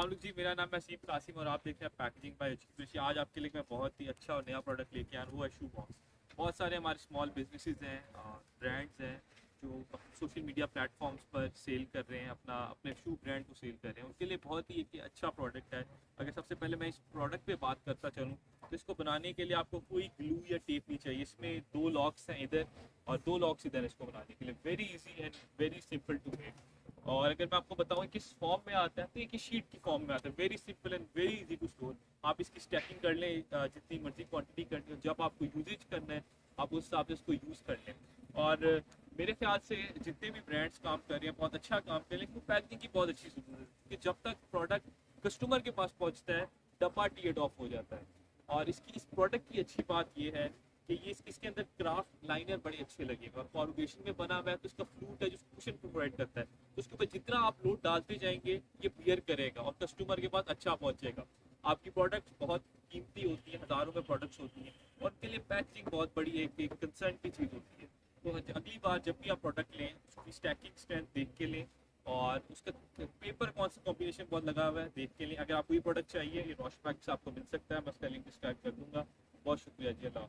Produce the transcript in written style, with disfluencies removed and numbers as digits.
जी, मेरा नाम है असीम कासिम और आप देख रहे हैं पैकेजिंग बाय कृषि। आज आपके लिए मैं बहुत ही अच्छा और नया प्रोडक्ट लेके आया हूँ, वो है शू बॉक्स। बहुत सारे हमारे स्मॉल बिजनेसेस हैं, ब्रांड्स हैं जो सोशल मीडिया प्लेटफॉर्म्स पर सेल कर रहे हैं, अपने शू ब्रांड को सेल कर रहे हैं। उनके लिए बहुत ही एक अच्छा प्रोडक्ट है। अगर सबसे पहले मैं इस प्रोडक्ट पे बात करता चलूँ तो इसको बनाने के लिए आपको कोई ग्लू या टेप नहीं चाहिए। इसमें दो लॉक्स हैं इधर और दो लॉक्स इधर। इसको बनाने के लिए very easy and very simple to make. और अगर मैं आपको बताऊं किस फॉर्म में आता है तो एक शीट की फॉर्म में आता है। Very simple and very easy to store. आप इसकी स्टैकिंग कर लें, जितनी मर्जी क्वांटिटी करनी हो, जब आपको यूजेज करना है आप उस हिसाब से इसको यूज़ कर लें। और मेरे ख्याल से जितने भी ब्रांड्स काम कर रहे हैं बहुत अच्छा काम कर रहे हैं, क्योंकि पैकिंग की बहुत अच्छी जरूरत है कि जब तक प्रोडक्ट कस्टमर के पास पहुंचता है डब्बा टीएड ऑफ हो जाता है। और इस प्रोडक्ट की अच्छी बात ये है कि ये इसके अंदर क्राफ्ट लाइनर बड़े अच्छे लगेगा और फॉर्मुलेशन में बना हुआ है, तो इसका फ्लूट है जो कुशन प्रोवाइड करता है, तो उसके ऊपर जितना आप लोड डालते जाएंगे ये बियर करेगा और कस्टमर के पास अच्छा पहुंचेगा। आपकी प्रोडक्ट्स बहुत कीमती होती है, हज़ारों में प्रोडक्ट्स होती हैं और उनके लिए पैकेजिंग बहुत बड़ी एक कंसर्न की चीज़ होती है। तो अगली बार जब भी आप प्रोडक्ट लें उसकी स्टैकिंग स्ट्रेंथ देख के लें और उसका पेपर कौन सा कॉम्बिनेशन बहुत लगा हुआ है देख के लें। अगर आपको ये प्रोडक्ट चाहिए, ये रॉश पैक से आपको मिल सकता है, मैं उसका लिंक डिस्क्राइब कर दूंगा। बहुत शुक्रिया जी, अल्लाह।